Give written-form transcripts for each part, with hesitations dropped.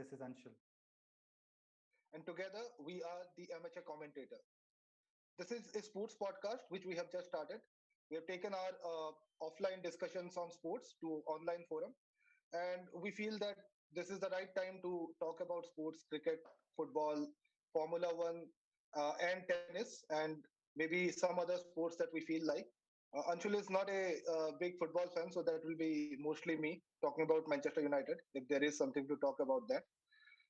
This is Anshul. And together we are the Amateur Commentator. This is a sports podcast which we have just started. We have taken our offline discussions on sports to online forum, and we feel that this is the right time to talk about sports, cricket, football, Formula One, and tennis, and maybe some other sports that we feel like. Anshul is not a big football fan, so that will be mostly me talking about Manchester United, if there is something to talk about that.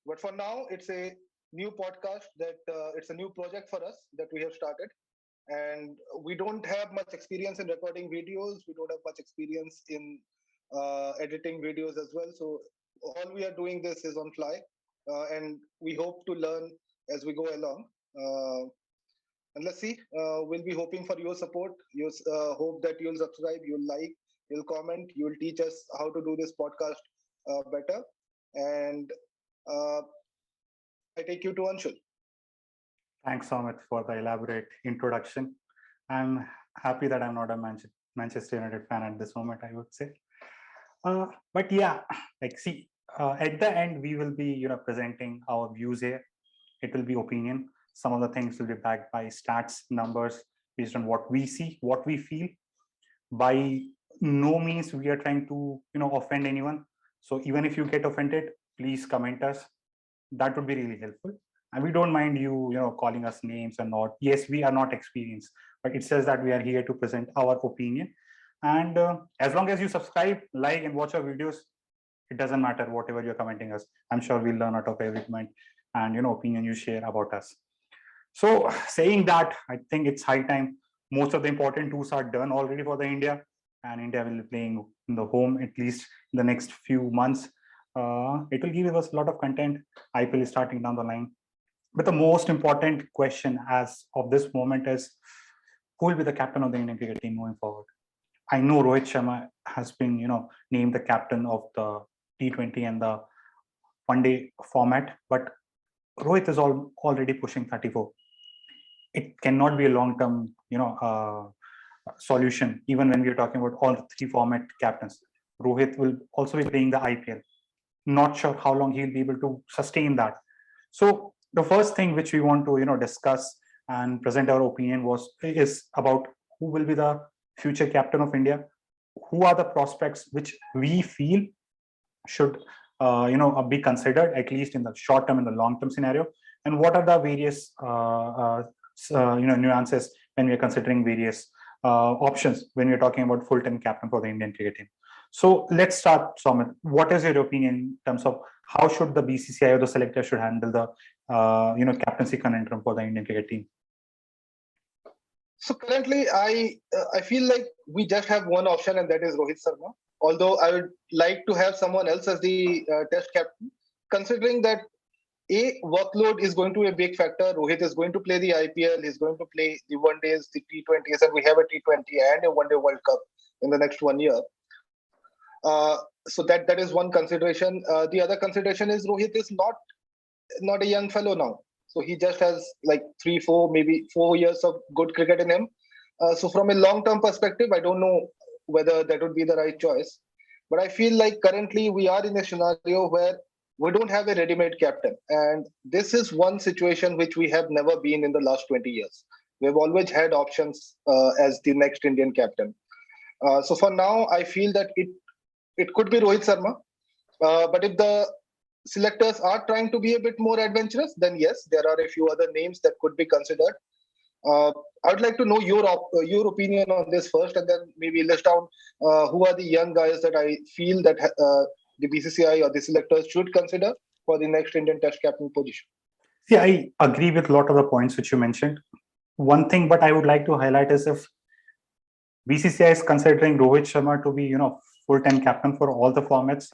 But for now, it's a new podcast that it's a new project for us that we have started, and we don't have much experience in recording videos. We don't have much experience in editing videos as well. So all we are doing this is on fly, and we hope to learn as we go along. And let's see. We'll be hoping for your support. You hope that you'll subscribe, you'll like, you'll comment, you'll teach us how to do this podcast better. And uh, I take you to Anshul. Thanks, Amit, for the elaborate introduction. I'm happy that I'm not a Manchester United fan at this moment, I would say. But yeah, see, at the end, we will be, presenting our views here. It will be opinion. Some of the things will be backed by stats, numbers, based on what we see, what we feel. By no means we are trying to, offend anyone. So even if you get offended, please comment us. That would be really helpful. And we don't mind you, calling us names and not. Yes, we are not experienced, but it says that we are here to present our opinion. And as long as you subscribe, like, and watch our videos, it doesn't matter whatever you're commenting us. I'm sure we'll learn out of every comment and opinion you share about us. So saying that, I think it's high time. Most of the important tours are done already for the India, and India will be playing in the home at least in the next few months. It will give us a lot of content. IPL is starting down the line. But the most important question as of this moment is, who will be the captain of the Indian cricket team moving forward? I know Rohit Sharma has been, named the captain of the T20 and the one-day format, but Rohit is already pushing 34. It cannot be a long-term, solution. Even when we are talking about all three format captains, Rohit will also be playing the IPL. Not sure how long he'll be able to sustain that. So the first thing which we want to discuss and present our opinion is about who will be the future captain of India. Who are the prospects which we feel should be considered, at least in the short term and the long term scenario, and what are the various nuances when we are considering various options when we are talking about full-time captain for the Indian cricket team. So let's start, Somit. What is your opinion in terms of how should the BCCI or the selector should handle the captaincy conundrum for the Indian cricket team? So currently, I feel like we just have one option, and that is Rohit Sharma. Although I would like to have someone else as the Test captain, considering that workload is going to be a big factor. Rohit is going to play the IPL. He's going to play the one days, the T20s, and we have a T20 and a One Day World Cup in the next 1 year. So that is one consideration. The other consideration is Rohit is not a young fellow now. So he just has like 3, 4, maybe 4 years of good cricket in him. So from a long-term perspective, I don't know whether that would be the right choice. But I feel like currently we are in a scenario where we don't have a ready-made captain. And this is one situation which we have never been in the last 20 years. We've always had options as the next Indian captain. So for now, I feel that it could be Rohit Sharma. But if the selectors are trying to be a bit more adventurous, then yes, there are a few other names that could be considered. I would like to know your opinion on this first, and then maybe list down who are the young guys that I feel that the BCCI or the selectors should consider for the next Indian Test captain position. See, I agree with a lot of the points which you mentioned. One thing, but I would like to highlight is if BCCI is considering Rohit Sharma to be, full-time captain for all the formats,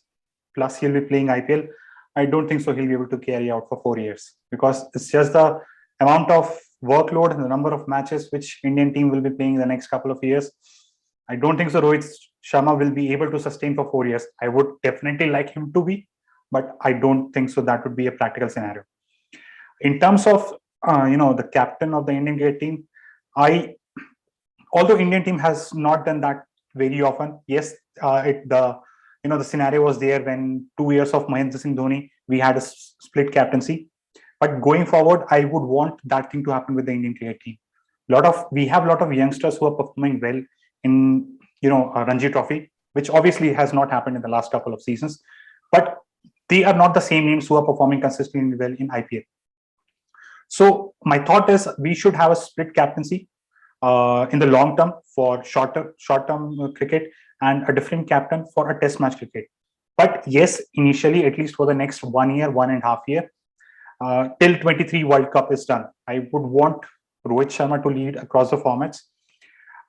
plus he'll be playing IPL. I don't think so he'll be able to carry out for 4 years, because it's just the amount of workload and the number of matches which Indian team will be playing in the next couple of years. I don't think so Rohit Sharma will be able to sustain for 4 years. I would definitely like him to be, but I don't think so that would be a practical scenario. In terms of the captain of the Indian cricket team, although Indian team has not done that very often, yes, the the scenario was there when 2 years of Mahendra Singh Dhoni, we had a split captaincy. But going forward, I would want that thing to happen with the Indian cricket team. We have a lot of youngsters who are performing well in Ranji Trophy, which obviously has not happened in the last couple of seasons. But they are not the same names who are performing consistently well in IPL. So my thought is we should have a split captaincy in the long term for short-term cricket and a different captain for a test match cricket. But yes, initially, at least for the next 1 year, 1.5 years, till 23 World Cup is done, I would want Rohit Sharma to lead across the formats.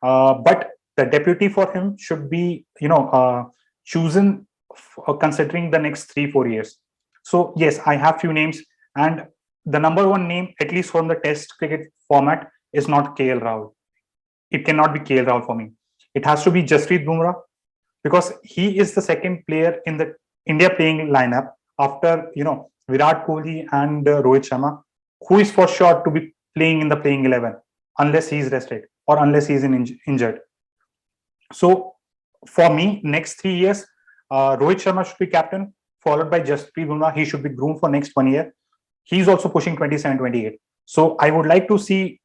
But the deputy for him should be, chosen considering the next 3-4 years. So yes, I have few names, and the number one name, at least from the Test cricket format, is not KL Rahul. It cannot be KL Rahul for me. It has to be Jasprit Bumrah, because he is the second player in the India playing lineup after Virat Kohli and Rohit Sharma, who is for sure to be playing in the playing 11 unless he is rested or unless he is injured. So for me, next 3 years, Rohit Sharma should be captain, followed by Jasprit Bumrah. He should be groomed for next 1 year. He's also pushing 27, 28. So I would like to see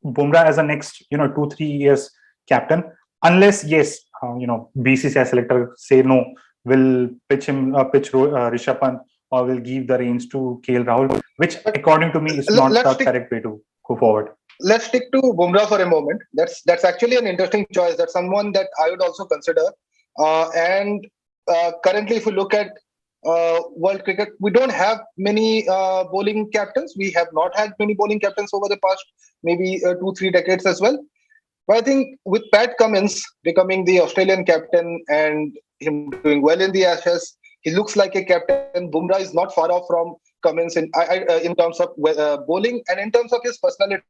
Bumrah as a next 2-3 years captain, unless yes, BCCI selector say no, will pitch Rishabh Pant or will give the reins to KL Rahul, which according to me is not the correct way to go forward. Let's stick to Bumrah for a moment. That's actually an interesting choice. That's someone that I would also consider. And currently, if you look at world cricket, we don't have many bowling captains. We have not had many bowling captains over the past maybe 2-3 decades as well. But I think with Pat Cummins becoming the Australian captain and him doing well in the Ashes, he looks like a captain. Bumrah is not far off from Cummins in terms of bowling and in terms of his personality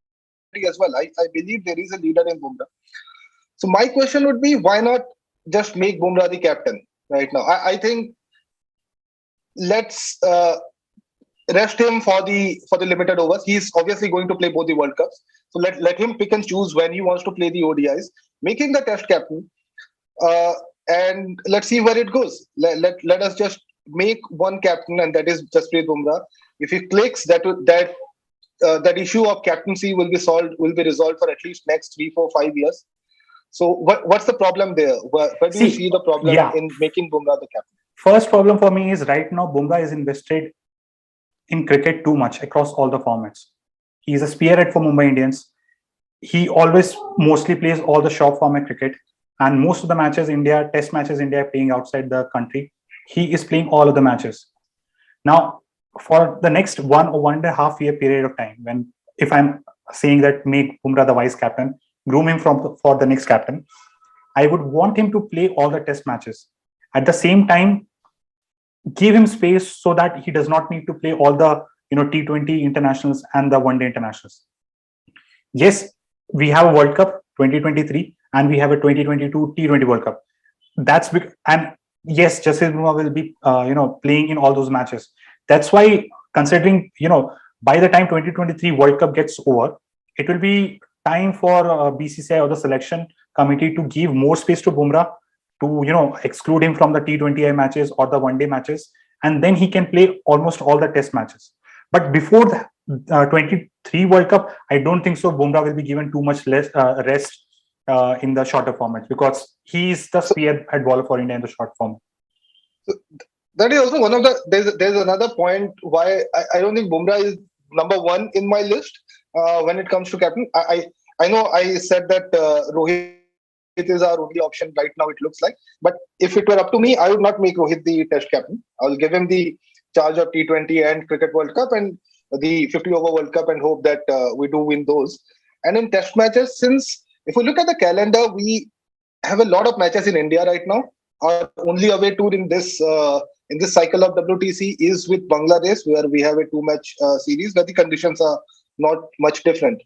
as well. I believe there is a leader in Bumrah. So my question would be, why not just make Bumrah the captain right now? I think let's rest him for the limited overs. He's obviously going to play both the World Cups. So let him pick and choose when he wants to play the ODIs. Make him the Test captain, and let's see where it goes. Let us just make one captain, and that is Jasprit Bumrah. If he clicks, that issue of captaincy will be resolved for at least next 3, 4, 5 years. So what's the problem there? Where do you see the problem in making Bumrah the captain? First problem for me is right now Bumrah is invested in cricket too much across all the formats. He's a spearhead for Mumbai Indians. He always mostly plays all the short format cricket, and most of the matches Test matches India playing outside the country, he is playing all of the matches. Now, for the next 1 or 1.5 year period of time, if I'm saying that make Bumrah the vice captain, groom him for the next captain, I would want him to play all the Test matches. At the same time, give him space so that he does not need to play all the T20 internationals and the one-day internationals. Yes, we have a World Cup 2023 and we have a 2022 T20 World Cup. That's big, and yes, Jasprit Bumrah will be playing in all those matches. That's why, considering by the time 2023 World Cup gets over, it will be time for BCCI or the selection committee to give more space to Bumrah, to exclude him from the T20I matches or the one-day matches, and then he can play almost all the Test matches. But before the 23 World Cup, I don't think so Bumrah will be given too much less rest in the shorter formats, because he is the spearhead bowler for India in the short form. So that is also one of the. There's another point why I don't think Bumrah is number one in my list when it comes to captain. I know I said that Rohit is our only option right now, it looks like. But if it were up to me, I would not make Rohit the Test captain. I will give him the charge of T20 and Cricket World Cup and the 50-over World Cup and hope that we do win those. And in Test matches, since if we look at the calendar, we have a lot of matches in India right now. Our only away tour in this cycle of WTC is with Bangladesh, where we have a 2-match series where the conditions are not much different.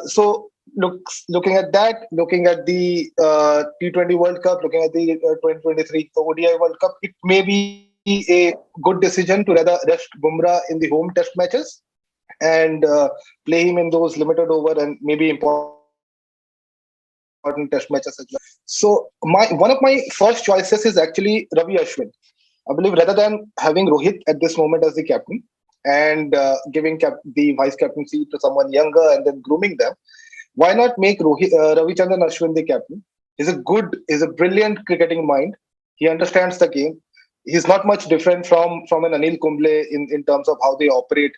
So looking at that, looking at the T20 World Cup, looking at the 2023 ODI World Cup, it may be a good decision to rather rest Bumrah in the home Test matches and play him in those limited over and maybe important Test matches as well. So one of my first choices is actually Ravi Ashwin. I believe rather than having Rohit at this moment as the captain and giving the vice captaincy to someone younger and then grooming them, why not make Ravichandran Ashwin the captain? He's a brilliant cricketing mind. He understands the game. He's not much different from an Anil Kumble in terms of how they operate.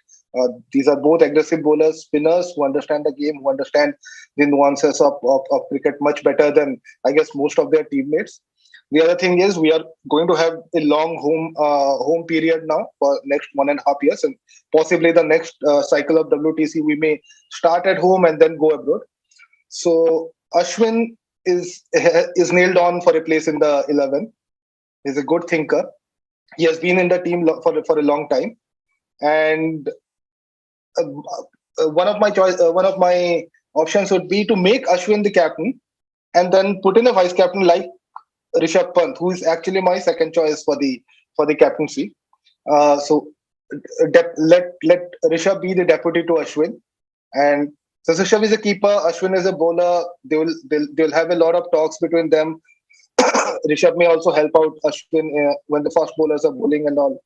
These are both aggressive bowlers, spinners who understand the game, who understand the nuances of cricket much better than I guess most of their teammates. The other thing is we are going to have a long home period now for next 1.5 years, and possibly the next cycle of WTC we may start at home and then go abroad. So Ashwin is nailed on for a place in the 11. He's a good thinker. He has been in the team for a long time, and one of my options would be to make Ashwin the captain, and then put in a vice captain like Rishabh Pant, who is actually my second choice for the captaincy. So let Rishabh be the deputy to Ashwin, and so Rishabh is a keeper, Ashwin is a bowler. They'll have a lot of talks between them. Rishabh may also help out Ashwin when the fast bowlers are bowling and all.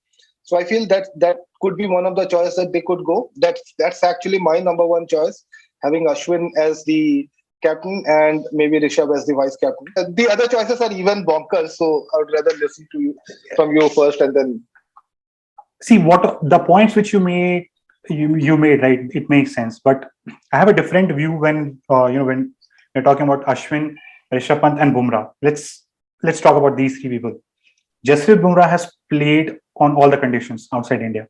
So I feel that could be one of the choices that they could go. That's actually my number one choice, having Ashwin as the captain and maybe Rishabh as the vice captain. The other choices are even bonkers, so I would rather listen to you from you first and then. See what the points which you made. You made right. It makes sense, but I have a different view when when we're talking about Ashwin, Rishabh Pant, and Bumrah. Let's talk about these three people. Jasprit Bumrah has played on all the conditions outside India.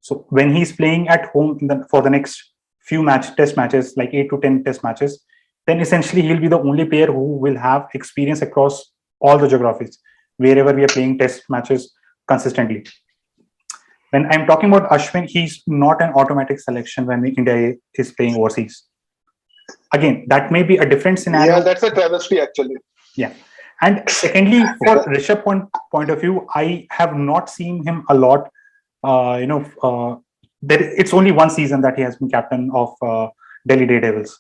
So when he's playing at home for the next few test matches, like 8 to 10 test matches, then essentially he'll be the only player who will have experience across all the geographies, wherever we are playing test matches consistently. When I'm talking about Ashwin, he's not an automatic selection when India is playing overseas. Again, that may be a different scenario. Yeah, that's a travesty actually. Yeah. And secondly, for Rishabh point of view, I have not seen him a lot. It's only one season that he has been captain of Delhi Daredevils.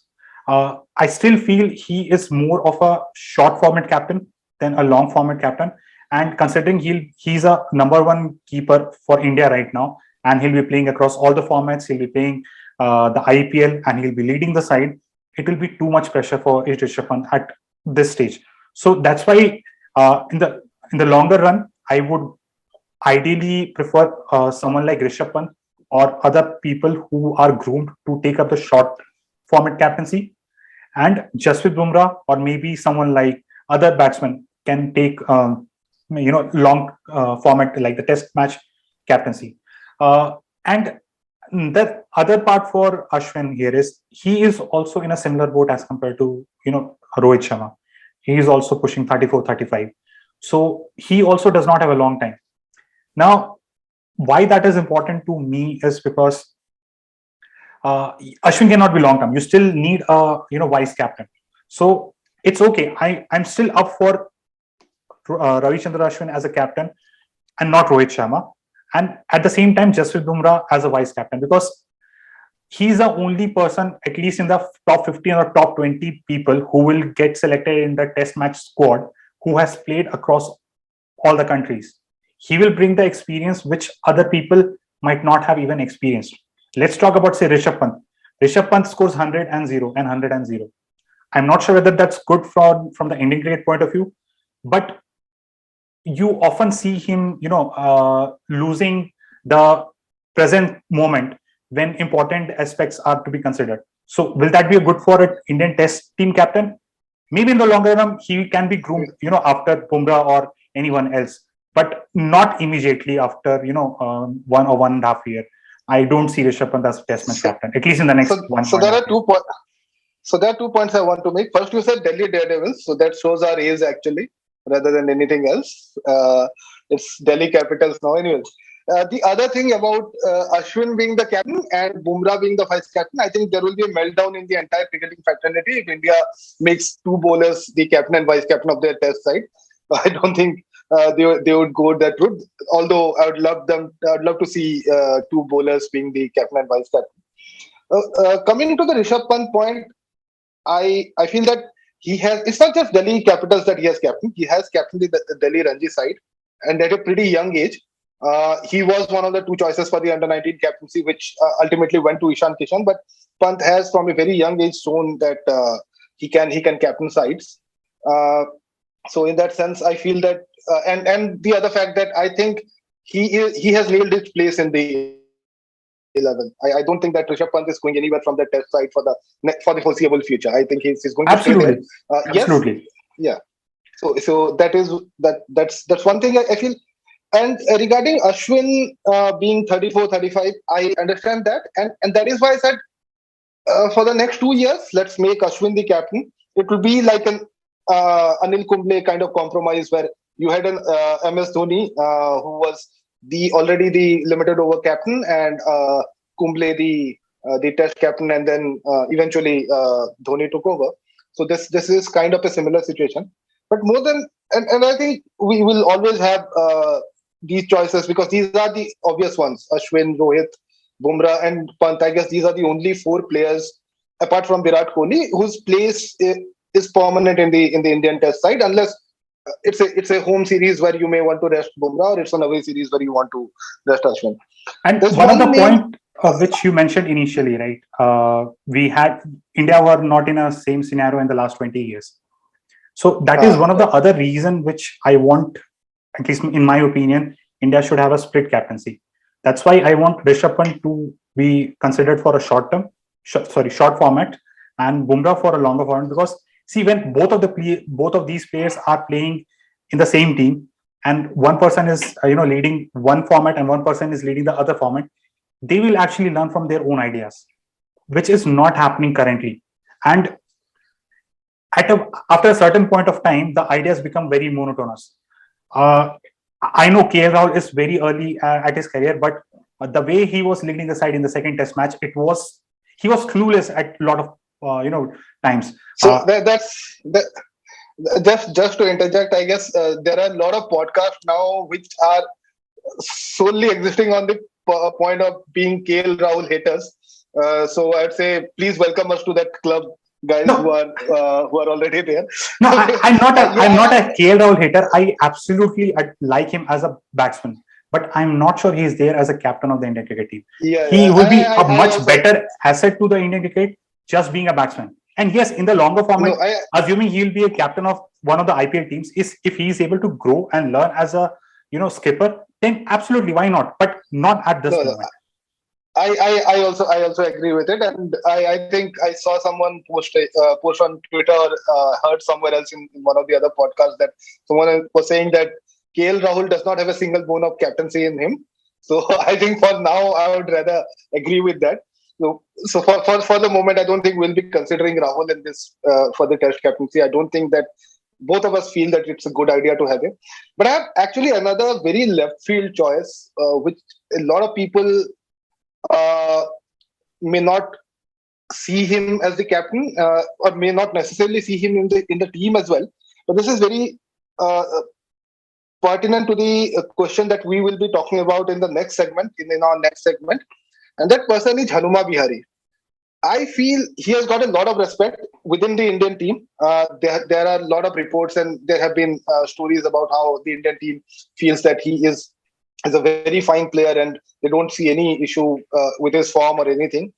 I still feel he is more of a short format captain than a long format captain. And considering he's a number one keeper for India right now, and he'll be playing across all the formats, he'll be playing the IPL, and he'll be leading the side. It will be too much pressure for Rishabh Pant at this stage. So that's why in the longer run, I would ideally prefer someone like Rishabh Pant or other people who are groomed to take up the short format captaincy, and Jasprit Bumrah or maybe someone like other batsmen can take long format like the test match captaincy. And the other part for Ashwin here is he is also in a similar boat as compared to Rohit Sharma. He is also pushing 34, 35. So he also does not have a long time. Now, why that is important to me is because Ashwin cannot be long term. You still need a vice captain. So it's okay. I'm still up for Ravichandran Ashwin as a captain and not Rohit Sharma. And at the same time, Jasprit Bumrah as a vice captain, because he's the only person, at least in the top 15 or top 20 people, who will get selected in the test match squad, who has played across all the countries. He will bring the experience which other people might not have even experienced. Let's talk about, say, Rishabh Pant. Rishabh Pant scores 100 and 0 and 100 and 0. I'm not sure whether that's good from the Indian cricket point of view, but you often see him, losing the present moment when important aspects are to be considered. So will that be good for an Indian test team captain? Maybe in the longer run, he can be groomed, after Bumrah or anyone else, but not immediately after, 1 or 1.5 year. I don't see Rishabh Pant as test match captain, at least in the next one. So there are 2 points. So there are 2 points I want to make. First, you said Delhi Daredevils, so that shows our age actually, rather than anything else. It's Delhi Capitals now, anyways. The other thing about Ashwin being the captain and Bumrah being the vice captain, I think there will be a meltdown in the entire cricketing fraternity if India makes 2 bowlers the captain and vice captain of their test side. I don't think they would go that route. Although I'd love to see 2 bowlers being the captain and vice captain. Coming to the Rishabh Pant point, I feel that it's not just Delhi Capitals that he has captained. He has captained the Delhi Ranji side, and at a pretty young age. He was one of the two choices for the under 19 captaincy, which ultimately went to Ishan Kishan. But Pant has, from a very young age, shown that he can captain sides. Uh, so in that sense, I feel that, and the other fact that I think he has nailed his place in the 11. I don't think that Rishabh Pant is going anywhere from the test side for the foreseeable future. I think he's going to stay there. Absolutely, Yes, absolutely. yeah. So that's one thing I feel. And regarding Ashwin being 34, 35, I understand that, and that is why I said for the next 2 years, let's make Ashwin the captain. It will be like an Anil Kumble kind of compromise where you had an MS Dhoni who was already the limited over captain, and Kumble the test captain, and then eventually Dhoni took over. So this is kind of a similar situation. But more than, and I think we will always have these choices because these are the obvious ones: Ashwin, Rohit, Bumrah, and Pant. I guess these are the only four players apart from Virat Kohli whose place is permanent in the Indian Test side, unless it's a home series where you may want to rest Bumrah, or it's an away series where you want to rest Ashwin. And There's one of the one name. point which you mentioned initially, right? We had India were not in a same scenario in the last 20 years. So that is one of the other reason which I want, at least in my opinion, India should have a split captaincy. That's why I want Rishabh Pant to be considered for a short format, and Bumrah for a longer format. Because see, when both of these players are playing in the same team, and one person is leading one format and one person is leading the other format, they will actually learn from their own ideas, which is not happening currently. And after a certain point of time, the ideas become very monotonous. I know KL Rahul is very early at his career, but the way he was leading the side in the second Test match, he was clueless at a lot of times. So just to interject, I guess there are a lot of podcasts now which are solely existing on the point of being KL Rahul haters. So I'd say please welcome us to that club, guys. No. who are already there. No, I'm not a KL Rahul hater. I absolutely like him as a batsman, but I'm not sure he's there as a captain of the Indian cricket team. He will be a much better asset to the Indian cricket just being a batsman. And yes, in the longer format, assuming he'll be a captain of one of the IPL teams, if he is able to grow and learn as a skipper, then absolutely, why not? But not at this moment. I also agree with it, and I think I saw someone post on Twitter or heard somewhere else in one of the other podcasts that someone was saying that KL Rahul does not have a single bone of captaincy in him. So I think for now I would rather agree with that. So for the moment, I don't think we'll be considering Rahul in this for the Test captaincy. I don't think that both of us feel that it's a good idea to have him. But I have actually another very left field choice, which a lot of people may not see him as the captain, or may not necessarily see him in the team as well. But this is very pertinent to the question that we will be talking about in the next segment, in our next segment, and that person is Hanuma Vihari. I feel he has got a lot of respect within the Indian team. There are a lot of reports, and there have been stories about how the Indian team feels that he is a very fine player, and they don't see any issue with his form or anything.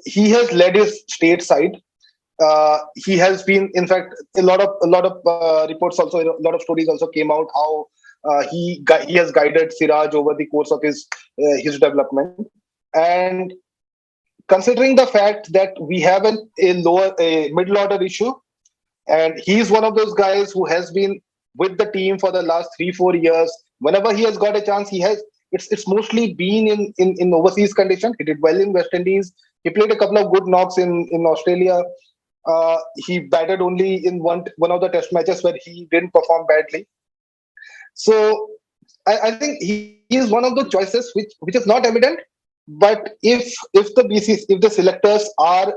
He has led his state side. He has been, in fact, a lot of reports also, a lot of stories also came out how he has guided Siraj over the course of his development. And considering the fact that we have a middle order issue, and he's one of those guys who has been with the team for the last 3-4 years. Whenever he has got a chance, it's mostly been in overseas condition. He did well in West Indies. He played a couple of good knocks in Australia. He batted only in one of the Test matches where he didn't perform badly. So I think he is one of the choices which is not evident. But if the selectors are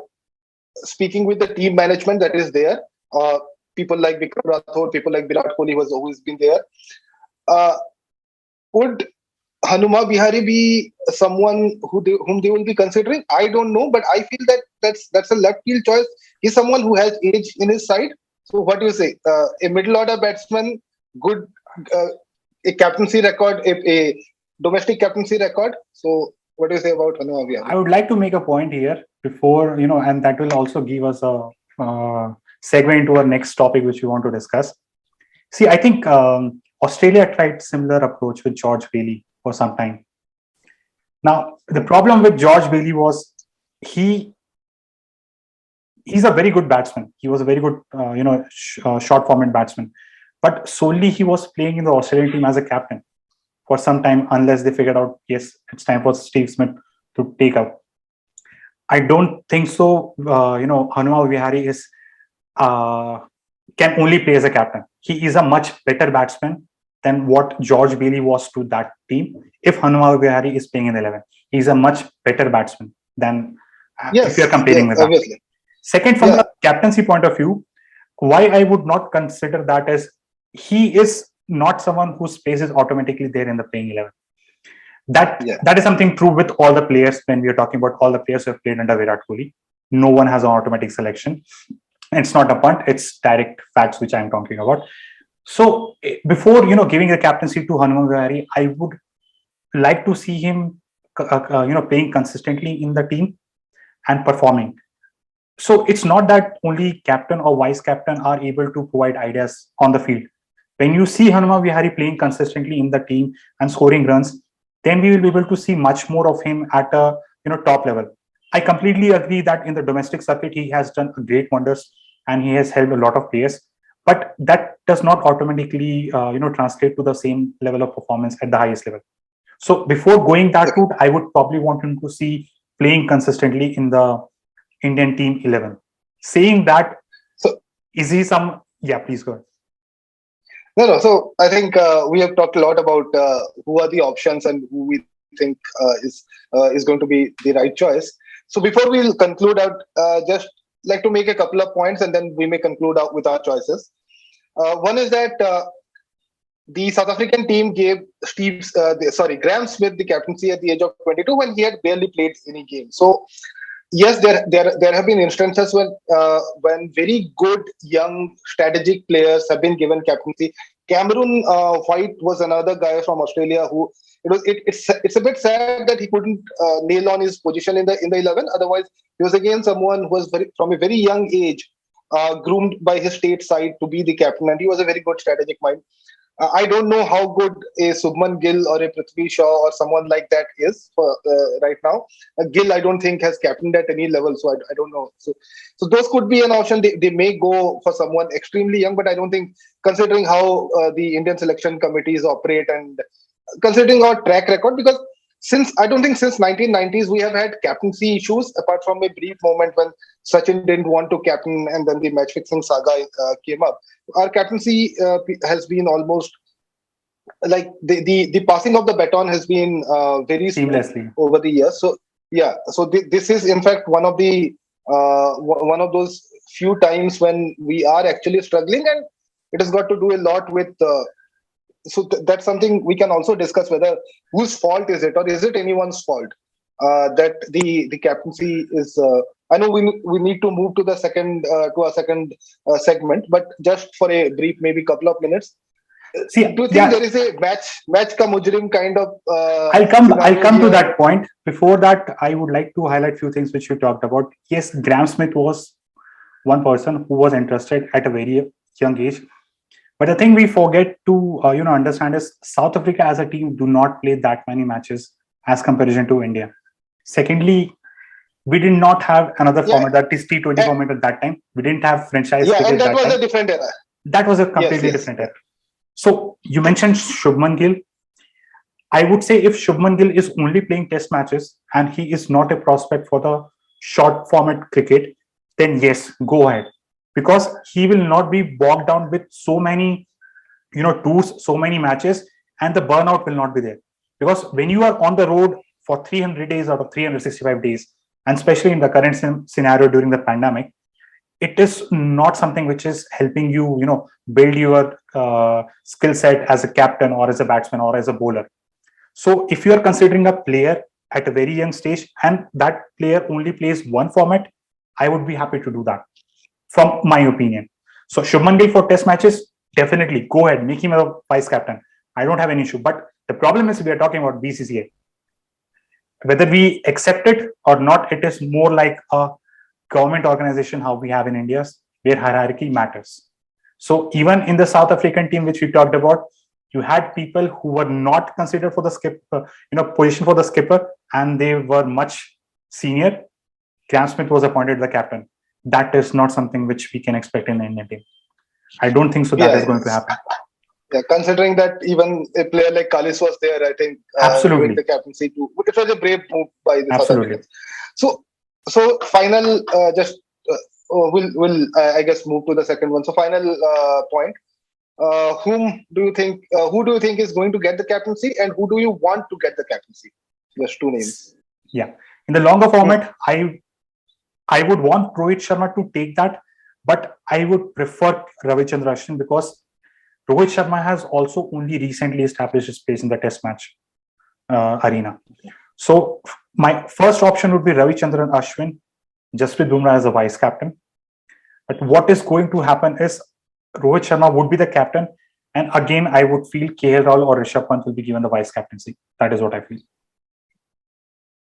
speaking with the team management that is there, people like Vikram Rathod, people like Virat Kohli, who has always been there, would Hanuma Vihari be someone whom they will be considering? I don't know, but I feel that that's a left field choice. He's someone who has age in his side. So what do you say? A middle order batsman, good, a captaincy record, a domestic captaincy record. So what do you say about Hanuma I Vihari? would like to make a point here before, and that will also give us a segue into our next topic, which we want to discuss. See, I think Australia tried similar approach with George Bailey for some time. Now, the problem with George Bailey was he's a very good batsman. He was a very good, short format batsman. But solely he was playing in the Australian team as a captain for some time, unless they figured out, yes, it's time for Steve Smith to take up. I don't think so. Hanuma Vihari is can only play as a captain. He is a much better batsman than what George Bailey was to that team. If Hanuma Vihari is playing in the 11, he's a much better batsman than if you're comparing with that. Second, from the captaincy point of view, why I would not consider that as he is not someone whose place is automatically there in the playing 11. That is something true with all the players when we are talking about all the players who have played under Virat Kohli. No one has an automatic selection. It's not a punt, it's direct facts which I'm talking about. So before giving the captaincy to Hanuma Vihari, I would like to see him playing consistently in the team and performing. So it's not that only captain or vice captain are able to provide ideas on the field. When you see Hanuma Vihari playing consistently in the team and scoring runs, then we will be able to see much more of him at a top level. I completely agree that in the domestic circuit he has done great wonders and he has helped a lot of players, but that does not automatically translate to the same level of performance at the highest level. So before going that route, I would probably want him to see playing consistently in the Indian team 11. Saying that, is he some? Yeah, please go ahead. No. So I think we have talked a lot about who are the options and who we think is going to be the right choice. So before we conclude out, just like to make a couple of points and then we may conclude out with our choices. One is that the South African team gave Graham Smith the captaincy at the age of 22 when he had barely played any game. So yes, there have been instances when very good young strategic players have been given captaincy. Cameron White was another guy from Australia who it's a bit sad that he couldn't nail on his position in the 11. Otherwise, he was again someone who was from a very young age groomed by his state side to be the captain, and he was a very good strategic mind. I don't know how good a Shubman Gill or a Prithvi Shaw or someone like that is for right now. Gill, I don't think has captained at any level, so I don't know. So those could be an option. They may go for someone extremely young, but I don't think, considering how the Indian selection committees operate and considering our track record, because I don't think since 1990s we have had captaincy issues apart from a brief moment when Sachin didn't want to captain and then the match fixing saga came up. Our captaincy has been almost like the passing of the baton has been very seamlessly over the years. So this is in fact one of those few times when we are actually struggling, and it has got to do a lot with. That's something we can also discuss, whether whose fault is it, or is it anyone's fault that the captaincy is. I know we need to move to the second segment, but just for a brief, maybe couple of minutes. Do you think there is a match ka mujrim kind of? I'll come to that point. Before that, I would like to highlight a few things which you talked about. Yes, Graham Smith was one person who was interested at a very young age. But the thing we forget to understand is South Africa as a team do not play that many matches as comparison to India. Secondly, we did not have another format, that is T20 format at that time. We didn't have franchise. Yeah, and that was a different era. That was a completely different era. So you mentioned Shubman Gill. I would say if Shubman Gill is only playing test matches and he is not a prospect for the short format cricket, then yes, go ahead. Because he will not be bogged down with so many, tours, so many matches, and the burnout will not be there. Because when you are on the road for 300 days out of 365 days, and especially in the current scenario during the pandemic, it is not something which is helping you, build your skill set as a captain or as a batsman or as a bowler. So if you are considering a player at a very young stage and that player only plays one format, I would be happy to do that, from my opinion. So Shubman Gill for test matches, definitely go ahead, make him a vice captain. I don't have any issue. But the problem is we are talking about BCCA. Whether we accept it or not, it is more like a government organization, how we have in India, where hierarchy matters. So even in the South African team, which we talked about, you had people who were not considered for the position for the skipper, and they were much senior. Graham Smith was appointed the captain. That is not something which we can expect in the Indian team. I don't think so that is going to happen. Yeah, considering that even a player like Kallis was there, I think absolutely the captaincy too. It was a brave move by the absolutely. South Africans. So final, we'll I guess move to the second one. So final point. Who do you think is going to get the captaincy, and who do you want to get the captaincy? Just two names. Yeah, in the longer format, I would want Rohit Sharma to take that, but I would prefer Ravichandran Ashwin because Rohit Sharma has also only recently established his place in the test match arena. So my first option would be Ravichandran Ashwin, Jasprit Bumrah as a vice captain. But what is going to happen is Rohit Sharma would be the captain, and again I would feel KL Rahul or Rishabh Pant will be given the vice captaincy. That is what I feel.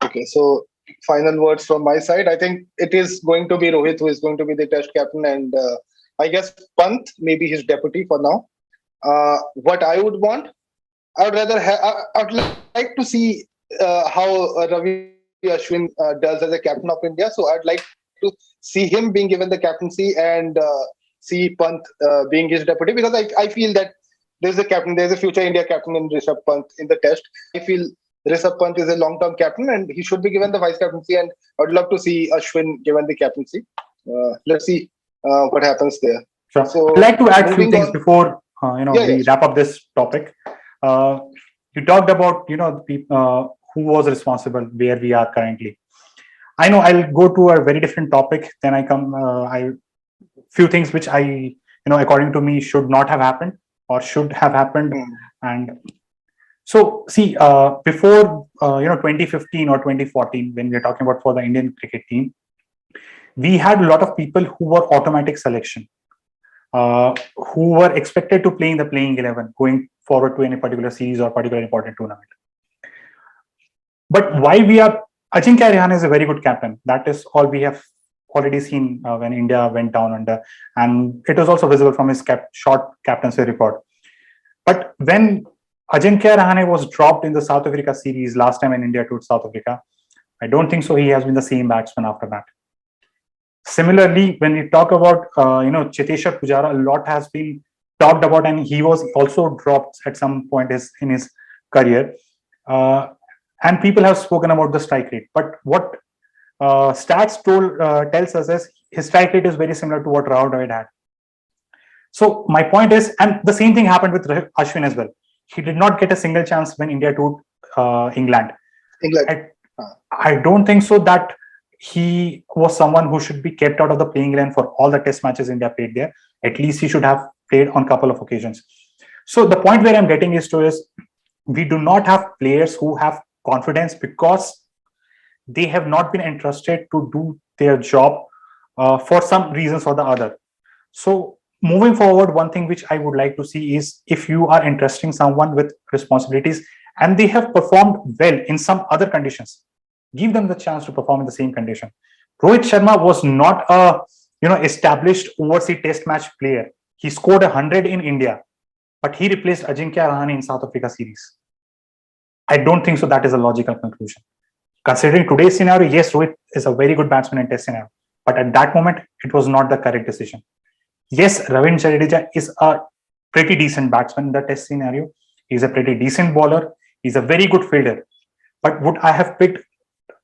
Okay, so final words from my side. I think it is going to be Rohit who is going to be the test captain, and I guess Pant may be his deputy for now. What I would want, I would rather I'd like to see how Ravi Ashwin does as a captain of India. So I'd like to see him being given the captaincy and see Pant being his deputy, because I feel that there's a future India captain in Rishabh Pant in the test. I feel Rishabh Pant is a long-term captain and he should be given the vice captaincy, and I'd love to see Ashwin given the captaincy. Let's see what happens there. Sure. So I'd like to add a few things before we wrap up this topic. You talked about the people who was responsible where we are currently. I know I'll go to a very different topic. Then few things which according to me should not have happened or should have happened. And so see, before 2015 or 2014, when we are talking about for the Indian cricket team, we had a lot of people who were automatic selection, who were expected to play in the playing 11 going forward to any particular series or particular important tournament. But why we are Ajinkya Rahane is a very good captain. That is all we have already seen when India went down under, and it was also visible from his short captaincy record. But when Ajinkya Rahane was dropped in the South Africa series last time when India toured South Africa, I don't think so he has been the same batsman after that. Similarly, when we talk about Cheteshwar Pujara, a lot has been talked about, and he was also dropped at some point in his career. And people have spoken about the strike rate. But what stats tells us is his strike rate is very similar to what Rahul Dravid had. So my point is, and the same thing happened with Ashwin as well. He did not get a single chance when India toured England. I don't think so that he was someone who should be kept out of the playing 11 for all the test matches India played there. At least he should have played on a couple of occasions. So the point where I'm getting is we do not have players who have confidence because they have not been entrusted to do their job for some reasons or the other. So moving forward, one thing which I would like to see is if you are entrusting someone with responsibilities and they have performed well in some other conditions, give them the chance to perform in the same condition. Rohit Sharma was not a established overseas test match player. He scored 100 in India, but he replaced Ajinkya Rahane in South Africa series. I don't think so that is a logical conclusion. Considering today's scenario, yes, Rohit is a very good batsman in test scenario, but at that moment, it was not the correct decision. Yes, Ravindra Jadeja is a pretty decent batsman in the test scenario. He's a pretty decent bowler. He's a very good fielder. But would I have picked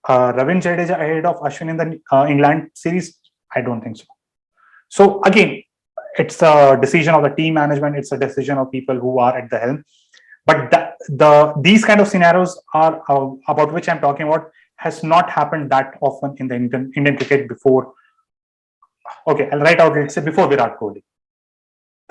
Ravindra Jadeja ahead of Ashwin in the England series? I don't think so. So again, it's a decision of the team management. It's a decision of people who are at the helm. But these kind of scenarios are about which I'm talking about has not happened that often in the Indian cricket before. Okay, I'll write out, let's say before Virat Kohli.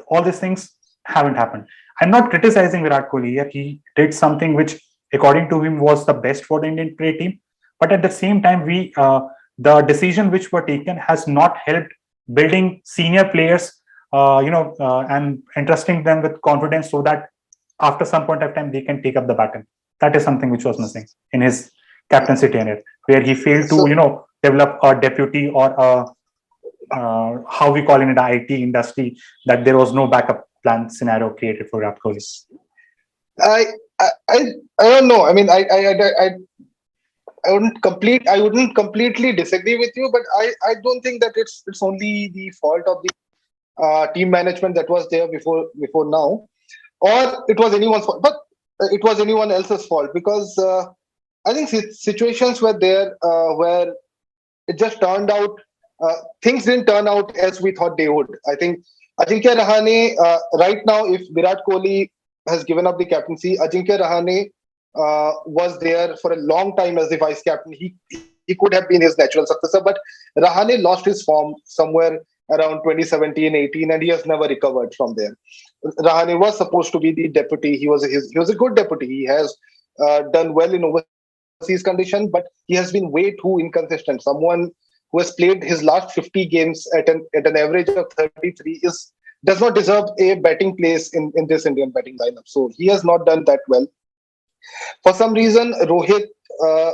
All these things haven't happened. I'm not criticizing Virat Kohli here. He did something which, according to him, was the best for the Indian cricket team. But at the same time, the decision which were taken has not helped building senior players and entrusting them with confidence so that after some point of time they can take up the baton. That is something which was missing in his captaincy tenure, where he failed to, So develop a deputy or a how we call in the IT industry, that there was no backup plan scenario created for Virat Kohli. I I I I don't know. I mean, I wouldn't completely disagree with you, but I don't think that it's only the fault of the team management that was there before now, or it was anyone's fault, but it was anyone else's fault, because I think situations were there where it just turned out, things didn't turn out as we thought they would. I think Ajinkya Rahane, right now, if Virat Kohli has given up the captaincy, Ajinkya Rahane was there for a long time as the vice captain. He could have been his natural successor, but Rahane lost his form somewhere around 2017-18, and he has never recovered from there. Rahane was supposed to be the deputy. He was a good deputy. He has done well in overseas condition, but he has been way too inconsistent. Someone who has played his last 50 games at an average of 33 does not deserve a batting place in this Indian batting lineup. So he has not done that well. For some reason, Rohit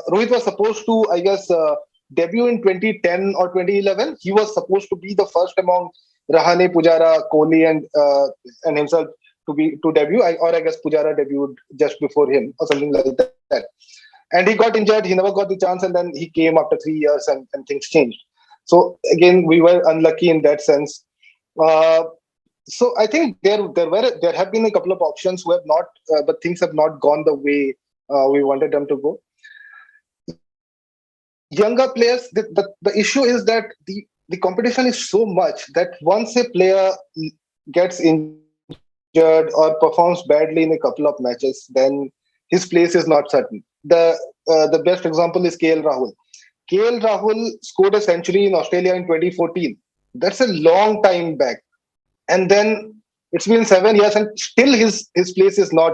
was supposed to, I guess, debut in 2010 or 2011. He was supposed to be the first among Rahane, Pujara, Kohli, and himself to debut. I guess Pujara debuted just before him or something like that. And he got injured. He never got the chance, and then he came after 3 years, and things changed. So again, we were unlucky in that sense. So I think there have been a couple of options who have not, but things have not gone the way we wanted them to go. Younger players, the issue is that the competition is so much that once a player gets injured or performs badly in a couple of matches, then his place is not certain. The best example is KL Rahul. KL Rahul scored a century in Australia in 2014. That's a long time back. And then it's been 7 years, and still his place is not.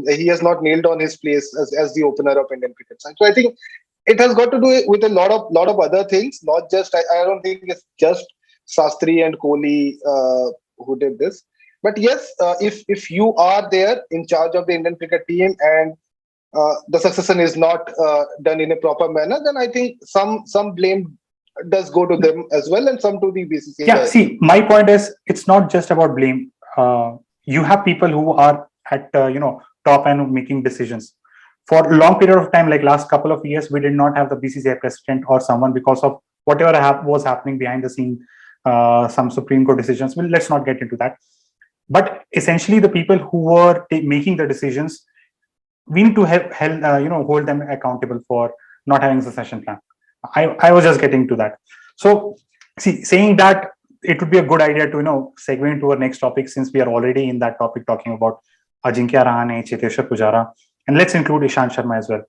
He has not nailed on his place as the opener of Indian cricket side. So I think it has got to do with a lot of other things. Not just, I don't think it's just Shastri and Kohli who did this. But yes, if you are there in charge of the Indian cricket team and the succession is not done in a proper manner, then I think some blame does go to them as well, and some to the BCCI. Yeah, see, my point is, it's not just about blame. You have people who are at top and making decisions. For a long period of time, like last couple of years, we did not have the BCCI president or someone because of whatever was happening behind the scene, some Supreme Court decisions. Well, let's not get into that. But essentially, the people who were making the decisions, we need to hold them accountable for not having a succession plan. I was just getting to that. So, see, saying that, it would be a good idea to segue into our next topic, since we are already in that topic talking about Ajinkya Rahane, Cheteshwar Pujara, and let's include Ishant Sharma as well.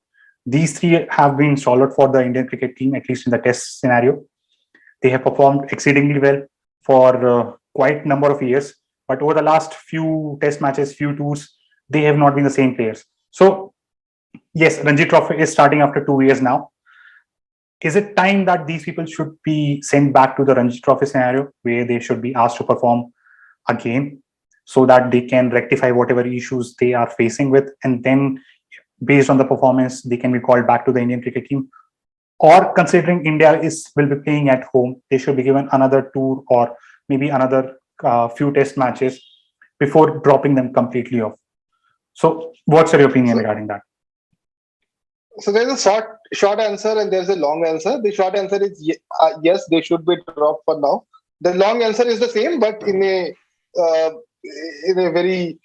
These three have been solid for the Indian cricket team, at least in the test scenario. They have performed exceedingly well for quite a number of years, but over the last few test matches, few tours, they have not been the same players. So, yes, Ranji Trophy is starting after 2 years now. Is it time that these people should be sent back to the Ranji Trophy scenario, where they should be asked to perform again, so that they can rectify whatever issues they are facing with, and then based on the performance, they can be called back to the Indian cricket team? Or, considering India will be playing at home, they should be given another tour or maybe another few test matches before dropping them completely off. So what's your opinion regarding that? So there's a short answer and there's a long answer. The short answer is yes, they should be dropped for now. The long answer is the same, but in a very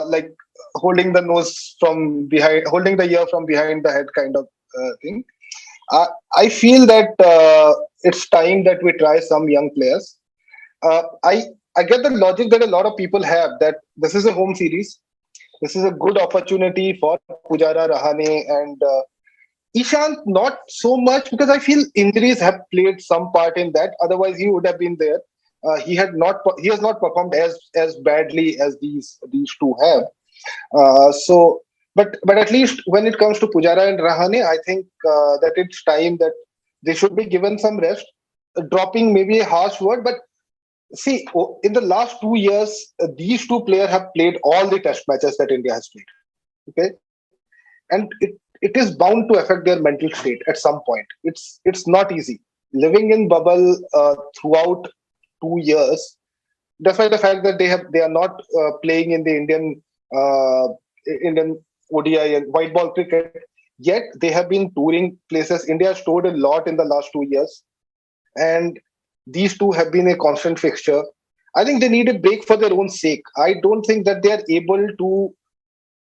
like holding the nose from behind, holding the ear from behind the head kind of thing. I feel that it's time that we try some young players. I get the logic that a lot of people have, that this is a home series. This is a good opportunity for Pujara, Rahane, and Ishant, not so much, because I feel injuries have played some part in that. Otherwise, he would have been there. He has not performed as badly as these two have. But at least when it comes to Pujara and Rahane, I think that it's time that they should be given some rest. Dropping maybe a harsh word, but See, in the last 2 years, these two players have played all the test matches that India has played. Okay, and it is bound to affect their mental state at some point. It's not easy living in bubble throughout 2 years, despite the fact that they are not playing in the Indian ODI and white ball cricket. Yet they have been touring places. India has toured a lot in the last 2 years, and these two have been a constant fixture. I think they need a break for their own sake. I don't think that they are able to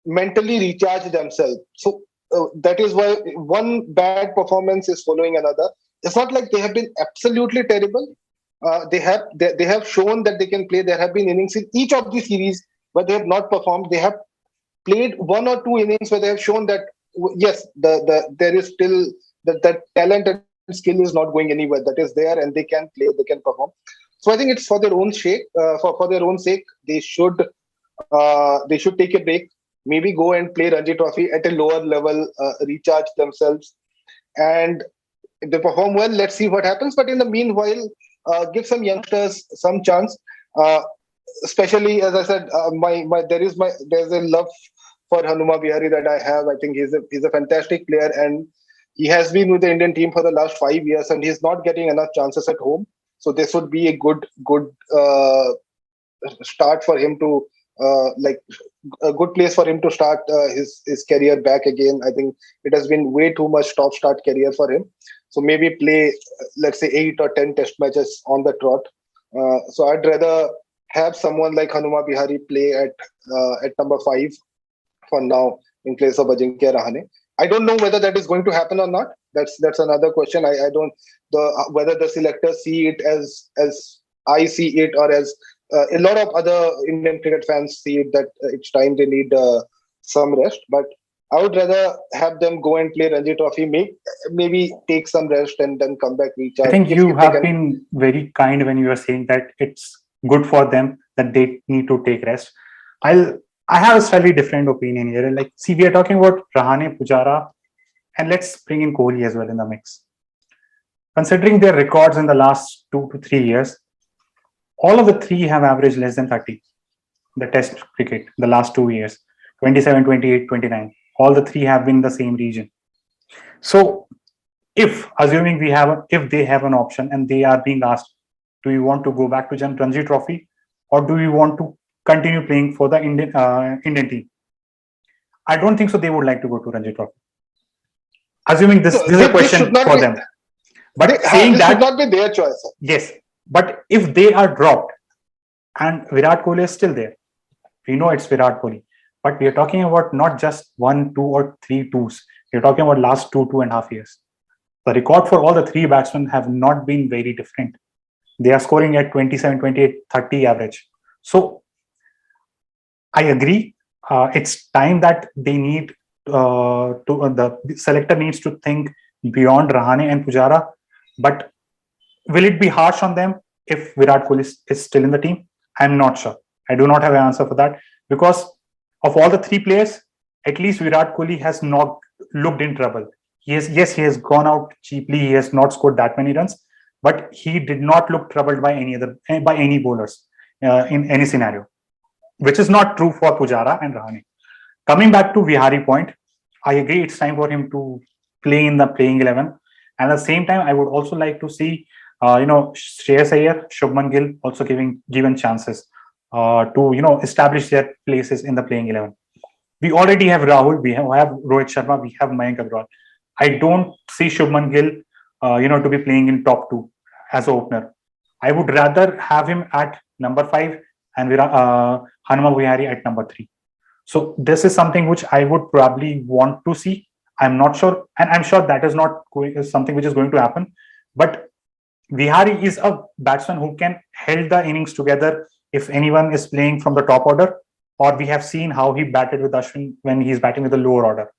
mentally recharge themselves. So that is why one bad performance is following another. It's not like they have been absolutely terrible. They have shown that they can play. There have been innings in each of the series where they have not performed. They have played one or two innings where they have shown that yes, there is still that talent and skill is not going anywhere. That is there, and they can play, they can perform. So I think it's for their own sake. For their own sake, they should take a break. Maybe go and play Ranji Trophy at a lower level, recharge themselves, and if they perform well, let's see what happens. But in the meanwhile, give some youngsters some chance. Uh, Especially as I said, there's a love for Hanuma Vihari that I have. I think he's a fantastic player, and he has been with the Indian team for the last 5 years, and he's not getting enough chances at home. So this would be a good start for him to like a good place for him to start his career back again. I think it has been way too much stop start career for him. So maybe play let's say 8 or 10 test matches on the trot. So I'd rather have someone like Hanuma Bihari play at number 5 for now in place of Ajinkya Rahane. I don't know whether that is going to happen or not. That's another question. I don't whether the selectors see it as I see it, or as a lot of other Indian cricket fans see it, that it's time they need some rest. But I would rather have them go and play Ranji Trophy, maybe take some rest and then come back I recharge think you if they have can. been very kind when you are saying that it's good for them that they need to take rest. I'll I have a slightly different opinion here. Like, see, we are talking about Rahane, Pujara, and let's bring in Kohli as well in the mix. Considering their records in the last 2 to 3 years, all of the three have averaged less than 30. The Test cricket, the last 2 years, 27, 28, 29. All the three have been in the same region. So, if assuming if they have an option and they are being asked, do you want to go back to Ranji Trophy, or do you want to continue playing for the Indian team? I don't think so. They would like to go to Ranji Trophy. Assuming this is a This should question not for be. them. But saying This should that, not be their choice. yes. But if they are dropped and Virat Kohli is still there, we know it's Virat Kohli. But we are talking about not just 1, 2, or 3 twos. We're talking about last 2.5 years. The record for all the three batsmen have not been very different. They are scoring at 27, 28, 30 average. So I agree. It's time that they need the selector needs to think beyond Rahane and Pujara. But will it be harsh on them if Virat Kohli is still in the team? I'm not sure. I do not have an answer for that, because of all the three players, at least Virat Kohli has not looked in trouble. He has gone out cheaply. He has not scored that many runs, but he did not look troubled by any bowlers in any scenario, which is not true for Pujara and Rahane. Coming back to Vihari point, I agree it's time for him to play in the playing 11. And at the same time, I would also like to see, Shreyas Iyer, Shubman Gill also given chances to, establish their places in the playing 11. We already have Rahul, we have Rohit Sharma, we have Mayank. I don't see Shubman Gill, to be playing in top 2 as an opener. I would rather have him at number 5 and Hanuma Vihari at number 3. So this is something which I would probably want to see. I'm not sure, and I'm sure that is not something which is going to happen. But Vihari is a batsman who can hold the innings together if anyone is playing from the top order, or we have seen how he batted with Ashwin when he's batting with the lower order.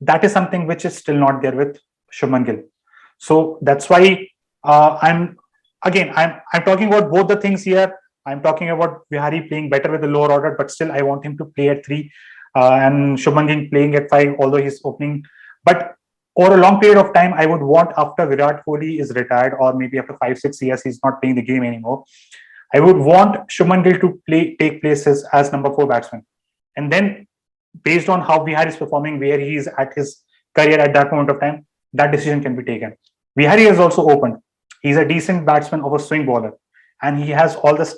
That is something which is still not there with Shubman Gill. So that's why I'm talking about both the things here. I'm talking about Vihari playing better with the lower order, but still I want him to play at 3 and Shubman Gill playing at 5, although he's opening. But over a long period of time, I would want, after Virat Kohli is retired, or maybe after 5-6 years he's not playing the game anymore, I would want Shubman Gill to take places as number 4 batsman. And then, based on how Vihari is performing, where he is at his career at that moment of time, that decision can be taken. Vihari has also opened. He's a decent batsman of a swing bowler, and he has all this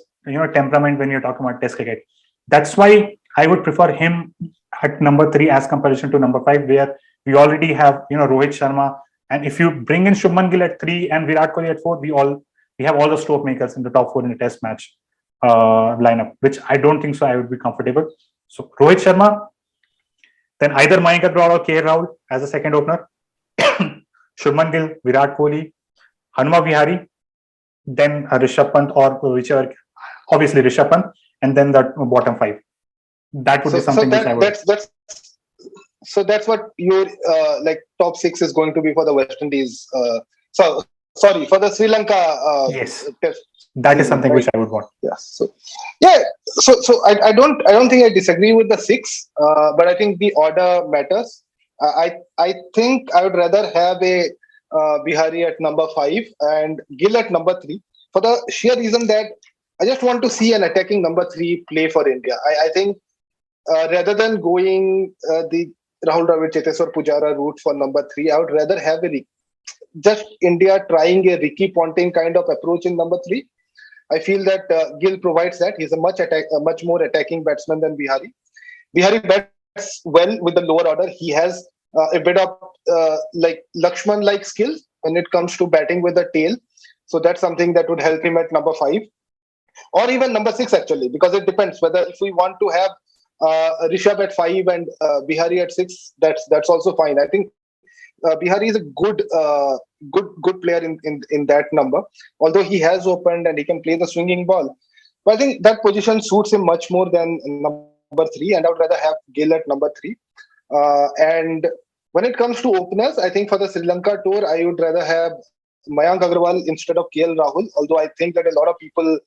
temperament when you're talking about Test cricket. That's why I would prefer him at number 3 as comparison to number 5, where we already have Rohit Sharma. And if you bring in Shubman Gill at 3 and Virat Kohli at 4, we have all the stroke makers in the top 4 in the Test match lineup, which I don't think so I would be comfortable. So Rohit Sharma, then either Mayank Agarwal or KL Rahul as a second opener, Shubman Gill, Virat Kohli, Hanuma Vihari, then Rishabh Pant or whichever, obviously Rishabh Pant, and then the bottom 5. That would be something which I would. That's what your top 6 is going to be for the West Indies. For the Sri Lanka. Yes, test. That is something which I would want. Yeah. So I don't think I disagree with the 6, but I think the order matters. I think I would rather have a Vihari at number 5 and Gill at number 3 for the sheer reason that I just want to see an attacking number 3 play for India. I think rather than going the Rahul Dravid, Cheteshwar Pujara route for number 3, I would rather have just India trying a Ricky Ponting kind of approach in number 3. I feel that Gill provides that. He's a much more attacking batsman than Vihari. Vihari bats well with the lower order. He has a bit of Lakshman-like skills when it comes to batting with the tail. So that's something that would help him at number 5. Or even number 6 actually, because it depends whether if we want to have Rishabh at 5 and Vihari at 6, that's also fine. I think Vihari is a good player in that number, although he has opened and he can play the swinging ball. But I think that position suits him much more than number 3, and I would rather have Gill at number 3. And when it comes to openers, I think for the Sri Lanka tour, I would rather have Mayank Agarwal instead of KL Rahul, although I think that a lot of people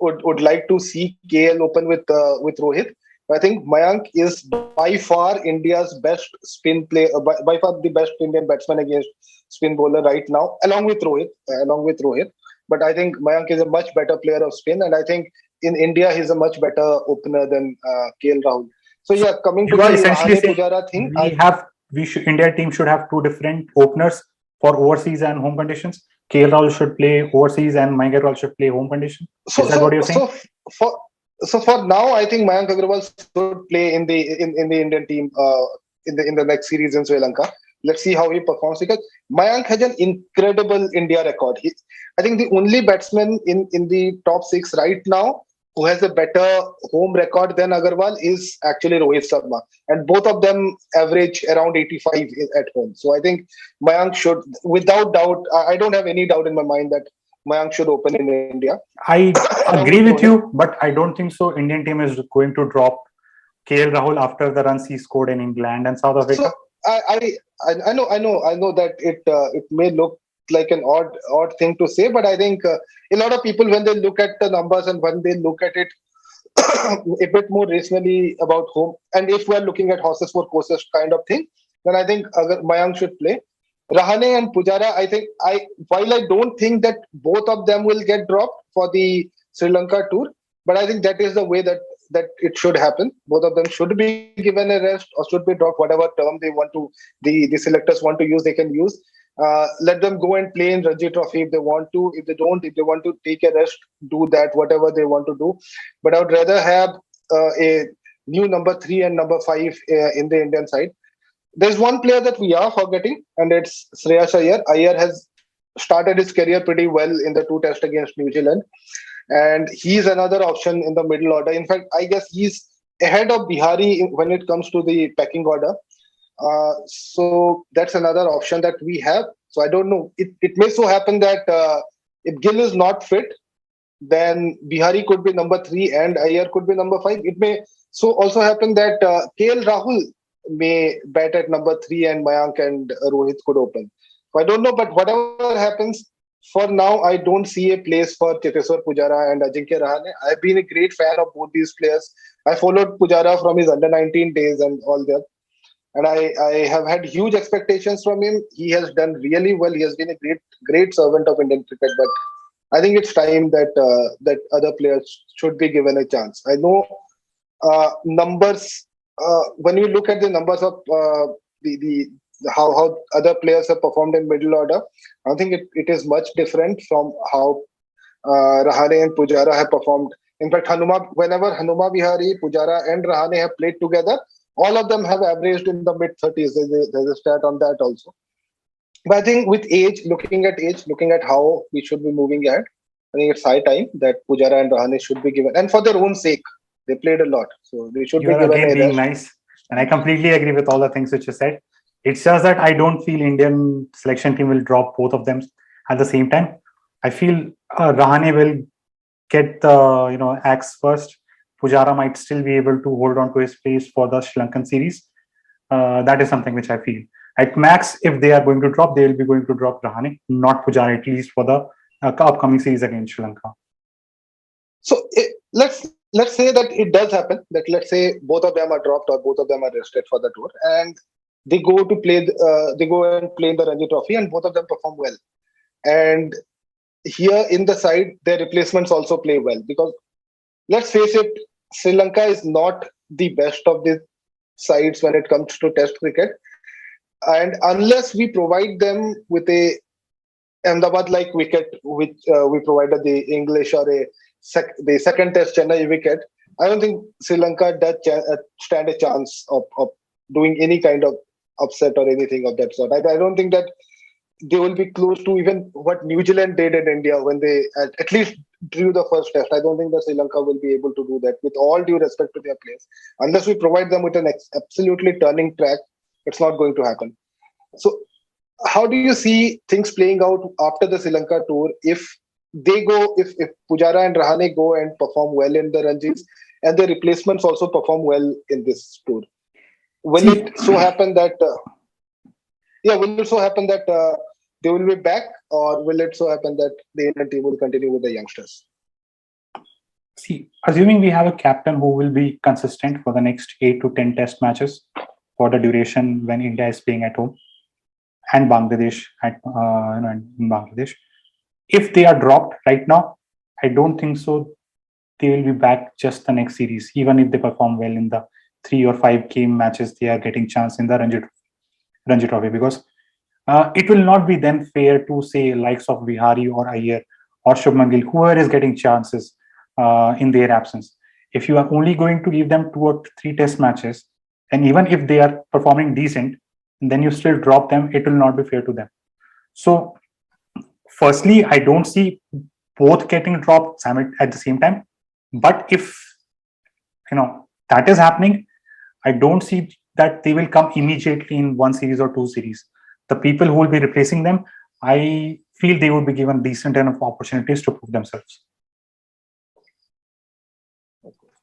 would like to see KL open with Rohit. I think Mayank is by far India's best spin play, by far the best Indian batsman against spin bowler right now, along with Rohit. But I think Mayank is a much better player of spin, and I think in India he's a much better opener than KL Rahul. So yeah, coming to the Rahane Pujara thing, India team should have 2 different openers for overseas and home conditions. KL Rahul should play overseas and Mayank Agarwal should play home condition. Is that what you're saying? So for now, I think Mayank Agarwal should play in the Indian team in the next series in Sri Lanka. Let's see how he performs, because Mayank has an incredible India record. I think the only batsman in the top 6 right now who has a better home record than Agarwal is actually Rohit Sharma, and both of them average around 85 at home. So I think Mayank should, without doubt, I don't have any doubt in my mind that Mayank should open in India. I agree with you, but I don't think so. Indian team is going to drop KL Rahul after the runs he scored in England and South Africa. So I know that it may look like an odd thing to say, but I think a lot of people, when they look at the numbers and when they look at it a bit more rationally about home, and if we are looking at horses for courses kind of thing, then I think Mayank should play. Rahane and Pujara, while I don't think that both of them will get dropped for the Sri Lanka tour, but I think that is the way that it should happen. Both of them should be given a rest or should be dropped, whatever term they want to, the selectors want to use, they can use. Let them go and play in Ranji Trophy if they want to. If they don't, if they want to take a rest, do that, whatever they want to do. But I would rather have a new number 3 and number 5 in the Indian side. There's one player that we are forgetting, and it's Shreyas Iyer. Iyer has started his career pretty well in the 2 tests against New Zealand, and he's another option in the middle order. In fact, I guess he's ahead of Vihari when it comes to the pecking order. So that's another option that we have. So I don't know. It may so happen that if Gill is not fit, then Vihari could be number 3 and Iyer could be number 5. It may so also happen that KL Rahul may bat at number 3 and Mayank and Rohit could open. So I don't know, but whatever happens, for now, I don't see a place for Cheteshwar Pujara and Ajinkya Rahane. I've been a great fan of both these players. I followed Pujara from his under-19 days and all that. And I have had huge expectations from him. He has done really well. He has been a great servant of Indian cricket. But I think it's time that that other players should be given a chance. I know numbers. When you look at the numbers of the how other players have performed in middle order, I think it is much different from how Rahane and Pujara have performed. In fact, whenever Hanuma, Vihari, Pujara, and Rahane have played together, all of them have averaged in the mid 30s. There's a stat on that also. But I think with age, looking at how we should be moving ahead, I think it's high time that Pujara and Rahane should be given, and for their own sake, they played a lot, so they should You be are given again a being rest. nice, and I completely agree with all the things which you said. It's just that I don't feel Indian selection team will drop both of them at the same time. I feel Rahane will get the axe first. Pujara might still be able to hold on to his place for the Sri Lankan series. That is something which I feel. At max, if they are going to drop, they will be going to drop Rahane, not Pujara, at least for the upcoming series against Sri Lanka. So let's say that it does happen. That let's say both of them are dropped or both of them are rested for the tour, and they go to play. They go and play in the Ranji Trophy, and both of them perform well. And here in the side, their replacements also play well, because let's face it, Sri Lanka is not the best of the sides when it comes to Test cricket, and unless we provide them with a Ahmedabad like wicket, which we provided the English, or the second Test Chennai wicket, I don't think Sri Lanka does stand a chance of doing any kind of upset or anything of that sort. I don't think that they will be close to even what New Zealand did in India when they at least drew the first test. I don't think that Sri Lanka will be able to do that, with all due respect to their players. Unless we provide them with an absolutely turning track, it's not going to happen. So, how do you see things playing out after the Sri Lanka tour? If Pujara and Rahane go and perform well in the Ranjis, and their replacements also perform well in this tour, will it so happen that they will be back, or will it so happen that the Indian team will continue with the youngsters? See, assuming we have a captain who will be consistent for the next 8 to 10 test matches for the duration when India is playing at home, and Bangladesh in Bangladesh, if they are dropped right now, I don't think so. They will be back just the next series, even if they perform well in the 3 or 5 game matches. They are getting chance in the Ranji Trophy, because it will not be then fair to say likes of Vihari or Iyer or Shubman Gill, whoever is getting chances in their absence. If you are only going to give them 2 or 3 test matches, and even if they are performing decent, then you still drop them, it will not be fair to them. So, firstly, I don't see both getting dropped at the same time. But if that is happening, I don't see that they will come immediately in 1 series or 2 series. The people who will be replacing them, I feel they will be given decent enough opportunities to prove themselves.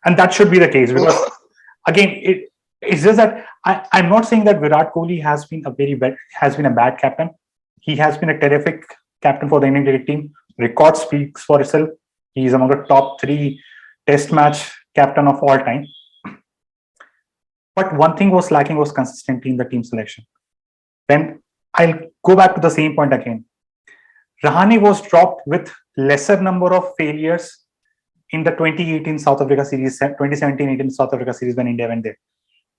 And that should be the case, because again, it's just that I'm not saying that Virat Kohli has been a bad captain. He has been a terrific captain for the Indian cricket team. Record speaks for itself. He is among the top 3 test match captain of all time. But one thing was lacking was consistency in the team selection. Then I'll go back to the same point again. Rahane was dropped with lesser number of failures in the 2018 South Africa series, 2017-18 South Africa series when India went there.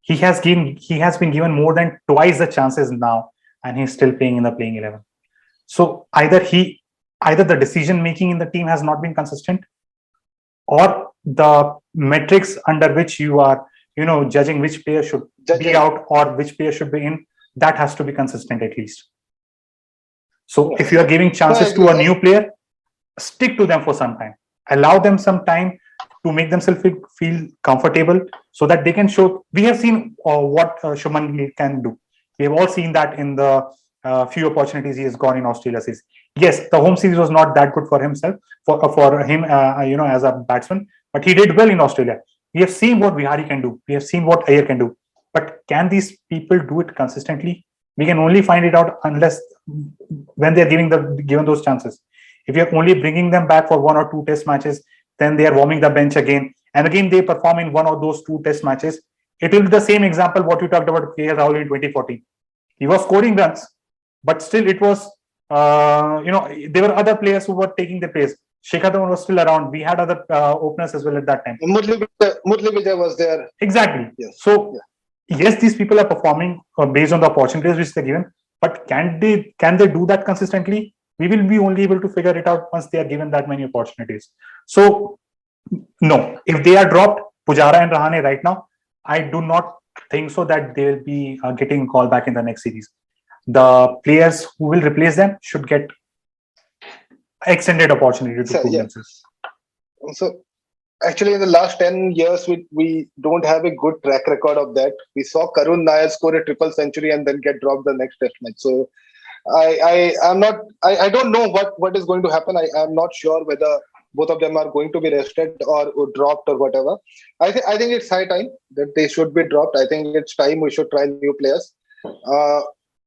He has been given more than twice the chances now, and he's still playing in the playing 11. So either the decision making in the team has not been consistent, or the metrics under which you are judging which player should be out or which player should be in, that has to be consistent at least. So if you are giving chances to a new player, stick to them for some time. Allow them some time to make themselves feel comfortable, so that they can show. We have seen what Shubman Gill can do. We have all seen that in the few opportunities he has gone in Australia series. Yes, the home series was not that good for himself, for him, as a batsman, but he did well in Australia. We have seen what Vihari can do. We have seen what Iyer can do. But can these people do it consistently? We can only find it out when they are given those chances. If you are only bringing them back for 1 or 2 test matches, then they are warming the bench again, and again they perform in 1 of those 2 test matches. It will be the same example what you talked about KL Rahul in 2014. He was scoring runs, but still it was there were other players who were taking the place. Shekhar Dhawan was still around. We had other openers as well at that time. Murli Vijay was there. Exactly. Yes. So yes, these people are performing based on the opportunities which they're given. But can they do that consistently? We will be only able to figure it out once they are given that many opportunities. So no, if they are dropped, Pujara and Rahane right now, I do not think so that they will be getting called back in the next series. The players who will replace them should get extended opportunity to prove themselves. So actually, in the last 10 years, we don't have a good track record of that. We saw Karun Nair score a triple century and then get dropped the next test match. So I don't know what is going to happen. I'm not sure whether both of them are going to be rested or dropped or whatever. I think it's high time that they should be dropped. I think it's time we should try new players.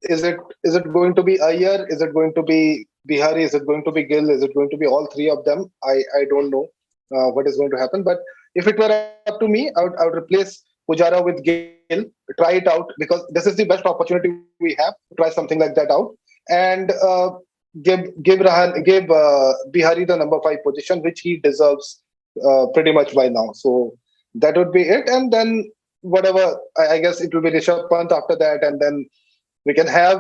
Is it going to be Iyer? Is it going to be Vihari? Is it going to be Gill? Is it going to be all three of them? I don't know what is going to happen. But if it were up to me, I would replace Pujara with Gill, try it out, because this is the best opportunity we have to try something like that out, and give Vihari the number 5 position, which he deserves pretty much by now. So that would be it, and then whatever, I guess it will be Rishabh Pant after that, and then we can have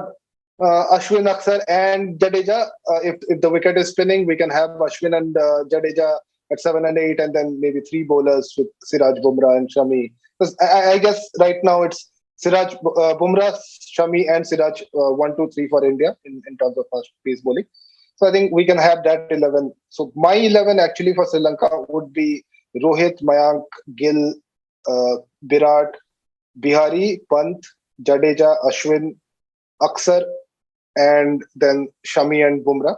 Ashwin, Aksar, and Jadeja. If the wicket is spinning, we can have Ashwin and Jadeja at 7 and 8, and then maybe 3 bowlers with Siraj, Bumrah, and Shami. Because I guess right now it's Siraj, Bumrah, Shami, and Siraj 1, 2, 3 for India in terms of fast pace bowling. So I think we can have that 11. So my 11 actually for Sri Lanka would be Rohit, Mayank, Gill, Virat, Vihari, Pant, Jadeja, Ashwin, Aksar, and then Shami and Bumrah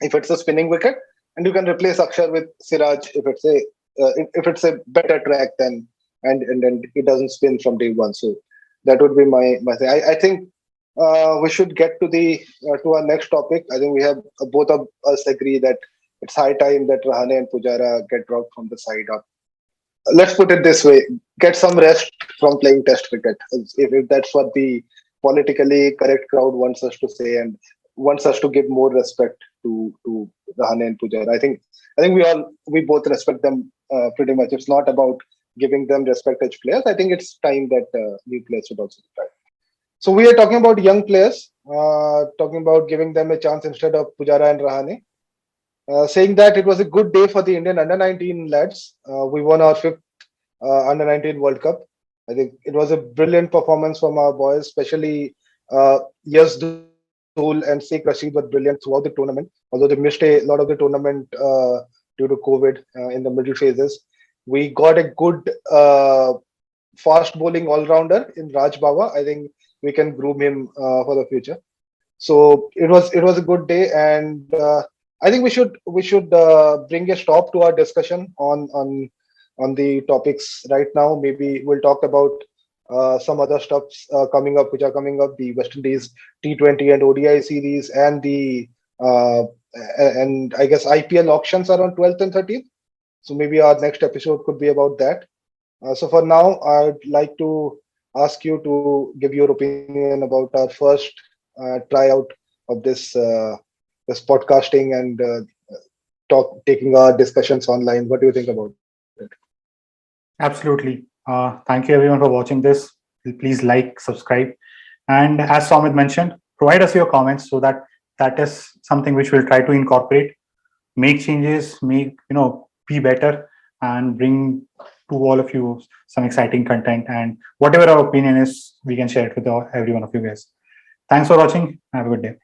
if it's a spinning wicket, and you can replace Aksar with Siraj if it's a better track then and it doesn't spin from day one. So that would be my thing. I think we should get to our next topic. I think we have both of us agree that it's high time that Rahane and Pujara get dropped from the side up. Let's put it this way: get some rest from playing Test cricket. If that's what the politically correct crowd wants us to say and wants us to give more respect to Rahane and Pujara. I think we both respect them pretty much. It's not about giving them respect as players. I think it's time that new players should also try. So we are talking about young players, talking about giving them a chance instead of Pujara and Rahane. Saying that it was a good day for the Indian under-19 lads. We won our 5th under-19 World Cup. I think it was a brilliant performance from our boys, especially Yazdul and Sheikh Rashid were brilliant throughout the tournament, although they missed a lot of the tournament due to COVID in the middle phases. We got a good fast bowling all-rounder in Raj Bawa. I think we can groom him for the future. So it was a good day, and I think we should bring a stop to our discussion on the topics right now. Maybe we'll talk about some other stuff coming up, which are coming up: the West Indies T20 and ODI series, and and I guess IPL auctions are on 12th and 13th. So maybe our next episode could be about that. So for now, I'd like to ask you to give your opinion about our first tryout of this podcasting and taking our discussions online. What do you think about it? Absolutely. Thank you everyone for watching this. Please like, subscribe, and as Somit mentioned, provide us your comments so that is something which we'll try to incorporate, make changes, be better, and bring to all of you some exciting content. And whatever our opinion is, we can share it with every one of you guys. Thanks for watching. Have a good day.